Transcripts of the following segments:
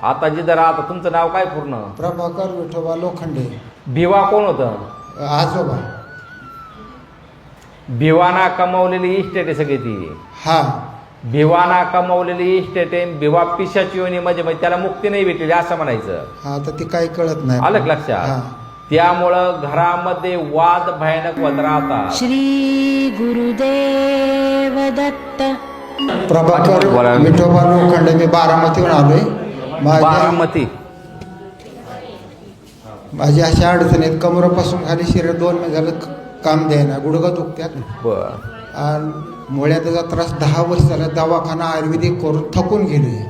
आता जिथं राहता तुमचं नाव काय पूर्ण? प्रभाकर विठोबा लोखंडे. भिवा कोण होतं? आजोबा. भिवाना कमावलेली इस्टेट आहे सगळी ती. हा. भिवाना कमावलेली इस्टेट आहे. भिवा पिशाची योनी म्हणजे त्याला मुक्ती नाही भेटलेली असं म्हणायचं. हा, तर ती काही कळत नाही. आलं लक्षात? त्यामुळं घरामध्ये वाद भयानक होत राहतात. श्री गुरुदेव दत्त. प्रभाकर विठोबा लोखंडे. मी बारामतीहून आलोय. बारामती. माझी अशा अडचणीत कमरापासून खाली शरीर 2 महिने झालं काम द्यायना, गुडघं दुखत्यात. आणि मुळ्याचा त्रास 10 वर्ष झाला. दवाखाना आयुर्वेदिक करून थकून गेलोय.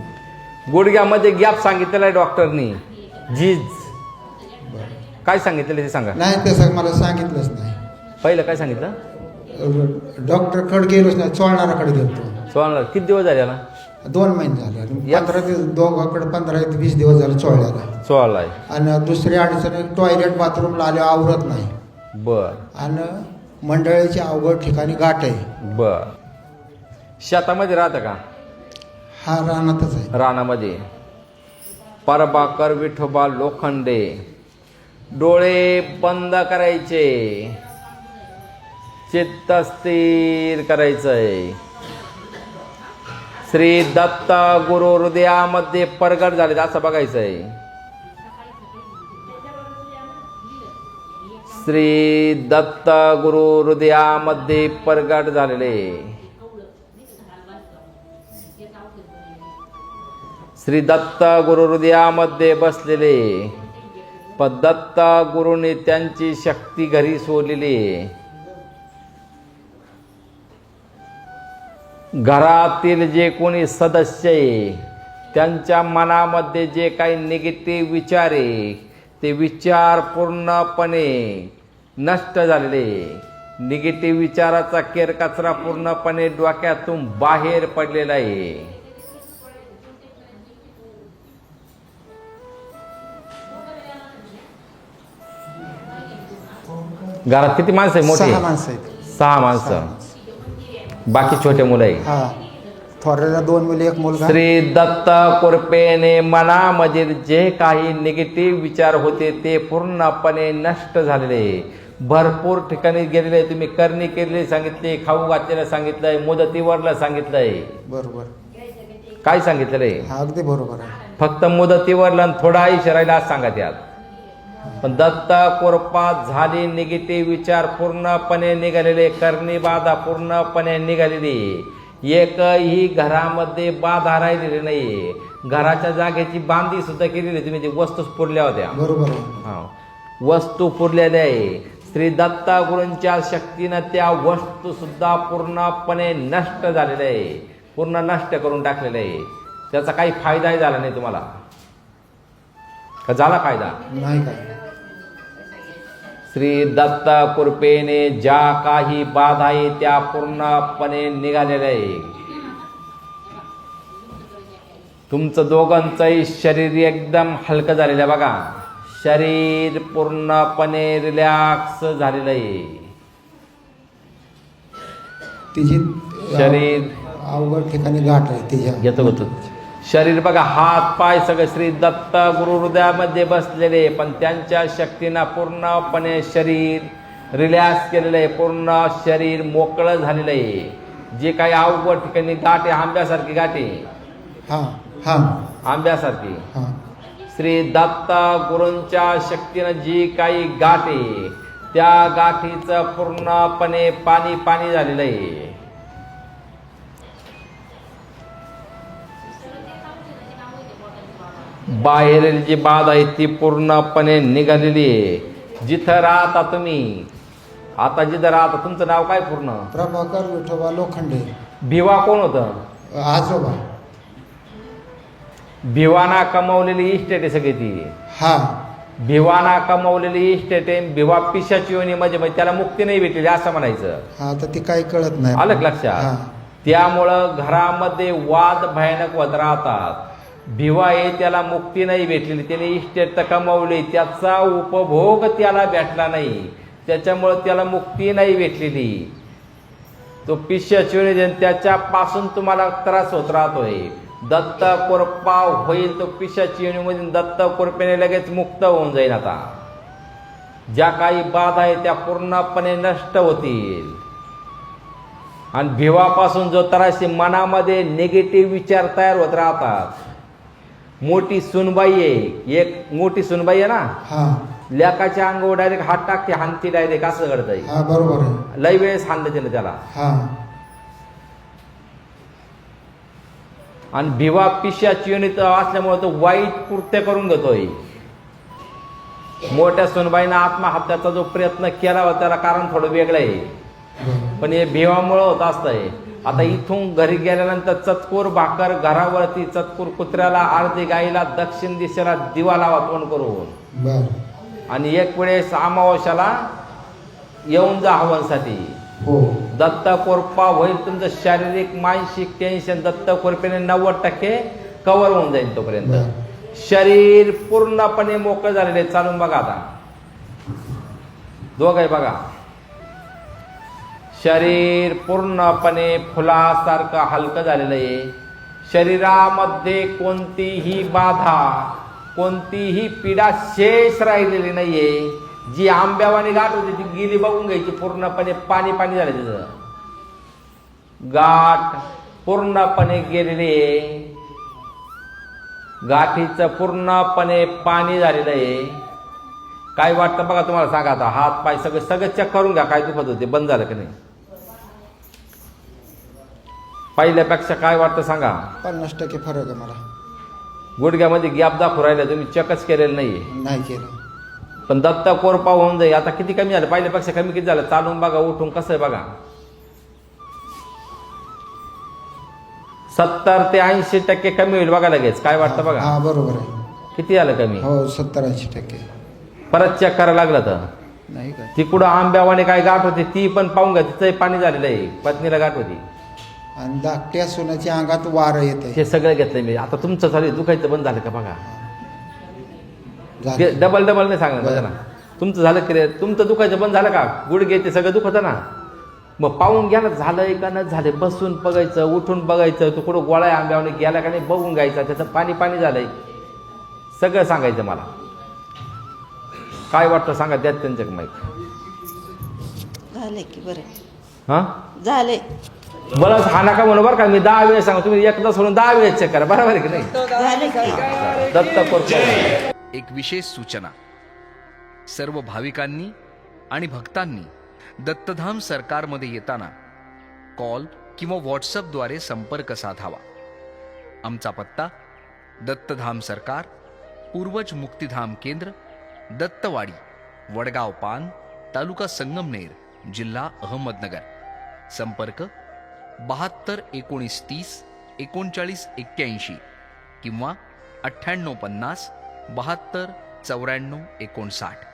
गुडघ्यामध्ये गॅप सांगितलेला आहे डॉक्टरनी. झीज काय सांगितलेलं ते सांगा. नाही, तसं मला सांगितलंच नाही. पहिलं काय सांगितलं? डॉक्टरकडे गेलोच नाही, चोळणाराकडे गेलो. चोळणार किती दिवस झाले याला? 2 महिने झाले. 15 दिवस दोघांकडे 15-20 दिवस झाले चोळल्याला. चोळलाय. आणि दुसरी अडचण टॉयलेट बाथरूमला आले आवरत नाही. बर. आणि मंडळीची अवघड ठिकाणी गाठ आहे. बर. शेतामध्ये राहतं का? हा, रानातच आहे. रानामध्ये. प्रभाकर विठोबा लोखंडे. डोळे बंद करायचे, चित्त स्थिर करायचंय. श्री दत्त गुरु हृदयामध्ये प्रगट झाले असं बघायचंय. श्री दत्त गुरु हृदयामध्ये प्रगट झालेले. श्री दत्त गुरु हृदयामध्ये बसलेले. पण दत्त गुरुने त्यांची शक्ती घरी सोडलेली. घरातील जे कोणी सदस्य आहे त्यांच्या मनामध्ये जे काही निगेटिव्ह विचार आहे ते विचार पूर्णपणे नष्ट झालेले. निगेटिव्ह विचाराचा केरकचरा पूर्णपणे डोक्यातून बाहेर पडलेला आहे. घरात किती माणसं आहे? मोठी 6 माणसं आहेत. 6 माणसं. बाकी छोटे मुलं आहे. हा, थोराला 2 मुली 1 मुलगा. श्री दत्त कृपेने मनामध्ये जे काही निगेटिव्ह विचार होते ते पूर्णपणे नष्ट झालेले. भरपूर ठिकाणी गेलेले. तुम्ही करणी केलेली सांगितले, खाऊ घातलेलं सांगितलंय, मुदतीवरला सांगितलंय. बरोबर. काय सांगितलेलं आहे? हा, अगदी बरोबर आहे. फक्त मुदतीवरला थोडा आयुष्य राहिला असं सांगा त्यात. पण दत्त कृपा झाली. निगेटिव्ह विचार पूर्णपणे निघालेले, करणी बाधा पूर्णपणे निघालेली. एकही घरामध्ये बाधा राहिलेली नाही. घराच्या जागेची बांधी सुद्धा केलेली. तुम्ही ती वस्तू पुरल्या होत्या. बरोबर आहे. वस्तू पुरलेल्या आहे. श्री दत्ता गुरूंच्या शक्तीनं त्या वस्तू सुद्धा पूर्णपणे नष्ट झालेल्या आहे. पूर्ण नष्ट करून टाकलेलं आहे. त्याचा काही फायदाही झाला नाही तुम्हाला का? झाला फायदा? नाही काय. श्री दत्त कृपेने ज्या काही बाधा आहे त्या पूर्णपणे निघालेल्या आहे. तुमचं दोघांचंही शरीर एकदम हलकं झालेलं आहे बघा. शरीर पूर्णपणे रिलॅक्स झालेलं आहे. तिची शरीर अवघड ठिकाणी गाठ आहे तिच्या. घेतो होतं शरीर बघा. हात पाय सगळे श्री दत्त गुरु हृदयामध्ये बसलेले. पण त्यांच्या शक्तीनं पूर्णपणे शरीर रिलॅक्स केलेलं आहे. पूर्ण शरीर मोकळं झालेलं आहे. जे काही अवघड ठिकाणी गाठ आहे, आंब्यासारखी गाठ आहे. हा हा, आंब्यासारखी. हा. श्री दत्त गुरूंच्या शक्तीनं जी काही गाठ आहे त्या गाठीचं पूर्णपणे पाणी पाणी झालेलं आहे. बाहेरील जी बाधा आहे ती पूर्णपणे निघालेली आहे. जिथं राहता तुम्ही, आता जिथं राहता तुमचं नाव काय पूर्ण? प्रभाकर विठोबा लोखंडे. भिवा कोण होतं? आजोबा. भिवाना कमावलेली इस्टेट आहे सगळी ती. हा. भिवाना कमावलेली इस्टेट आहे. भिवा पिशाची योनी म्हणजे त्याला मुक्ती नाही भेटलेली असं म्हणायचं. हा, तर ती काही कळत नाही. आलं लक्षात? त्यामुळं घरामध्ये वाद भयानक होत राहतात. भिवा आहे त्याला मुक्ती नाही भेटलेली. त्याने इस्टेट तर कमावली, त्याचा उपभोग त्याला भेटला नाही, त्याच्यामुळं त्याला मुक्ती नाही भेटलेली. तो पिशाची योनी त्याच्यापासून तुम्हाला त्रास होत राहतोय. दत्त कृपा होईल तो पिशाची योनीमधून दत्त कृपेने लगेच मुक्त होऊन जाईल. आता ज्या काही बाधा आहे त्या पूर्णपणे नष्ट होतील. आणि भिवापासून जो त्रास आहे, मनामध्ये निगेटिव्ह विचार तयार होत राहतात. मोठी सुनबाई आहे, एक मोठी सुनबाई आहे ना, हा लेकाच्या अंगावर डायरेक्ट हात टाकते, हानती डायरेक्ट, असं घडतंय. हा बरोबर आहे. लय वेळेस हाणलं तिने त्याला. हा आणि भिवा पिशाची योनीत असल्यामुळे तो वाईट कृत्य करून घेतोय. मोठ्या सुनबाईनं आत्महत्याचा जो प्रयत्न केला होता त्याला कारण थोडं वेगळं आहे, बरोबर. पण हे भिवामुळं होत असतंय. आता इथून घरी गेल्यानंतर चतकूर भाकर घरावरती, चतकूर कुत्र्याला, आरती गाईला, दक्षिण दिशेला दिवा लावा तोंड करून. बर आणि एक वेळेस अमावस्याला येऊन जा हवनसाठी. हो दत्त कृपा होईल. तुमचं शारीरिक मानसिक टेन्शन दत्त कृपेने 90% कव्हर होऊन जाईल. तोपर्यंत बर. शरीर पूर्णपणे मोकळं झालेले. चालून बघा आता, दोघंही बघा. शरीर पूर्णपणे फुलासारखं हलकं झालेलं आहे. शरीरामध्ये कोणतीही बाधा, कोणतीही पीडा शेष राहिलेली नाहीये. जी आंब्यावानी गाठ होती ती गेली, बघून घ्यायची. पूर्णपणे पाणी पाणी झालं तिचं. गाठ पूर्णपणे गेलेली आहे. गाठीचं पूर्णपणे पाणी झालेलं आहे. काय वाटतं बघा, तुम्हाला सांगा आता. हात पाय सगळं चेक करून घ्या, काय दुखत होते, बंद झालं की नाही. पहिल्यापेक्षा काय वाटतं सांगा. 50% फरक आहे मला. गुडघ्यामध्ये गॅप दाखवू राहिला, तुम्ही चेकच केलेलं नाहीये. नाही केलं. पण दत्त कोरपा होऊन जाईल. आता किती कमी झालं, पहिल्यापेक्षा कमी किती झालं. चालून बघा, उठून कसं आहे बघा. 70 ते 80% कमी होईल बघा लगेच. काय वाटतं बघा. हा बरोबर आहे. किती झालं कमी. हो 70-80%. परत चेक करायला लागलं तर नाही काय. तिकडं आंब्यावाने काय गाठ होती ती पण पाहून घ्या. तिचंही पाणी झालेलं आहे. पत्नीला गाठ होती. आणि धाकट्या सोन्याच्या अंगात वारं येते. हे सगळं घेतलंय मी. आता तुमचं चालू दुखायचं बंद झालं का बघा. झालं. डबल नाही सांगणार बघा ना. तुमचं झालं की रे, तुमचं दुखायचं बंद झालं का. गुडघे ते सगळं दुखतं ना, मग पाहून घ्या ना झालंय का नाही झालंय. बसून बघायचं, उठून बघायचं. तो कुठं गोळा आंब्यावाने गेला का नाही बघून घ्यायचा. त्याचं पाणी पाणी झालंय सगळं सांगायचं मला. काय वाटतं सांगा, द्या त्यांच्या माहिती. झाले की बरे हा झाले. मला हा नका म्हणून बरं का. मी 10 वेळेस सांगा, तुम्ही एकदा सोडून 10 वेळेस चेक करा. बरोबर आहे की नाही. झाले की दत्त कृपा. एक विशेष सूचना. सर्व भाविकांनी आणि भक्तांनी दत्तधाम सरकारमध्ये येताना कॉल किंवा व्हॉट्सअपद्वारे संपर्क साधावा. आमचा पत्ता दत्तधाम सरकार, पूर्वज मुक्तिधाम केंद्र, दत्तवाडी, वडगाव पान, तालुका संगमनेर, जिल्हा अहमदनगर. संपर्क 72 19 30 39 81 किंवा 98 50 72 94 59.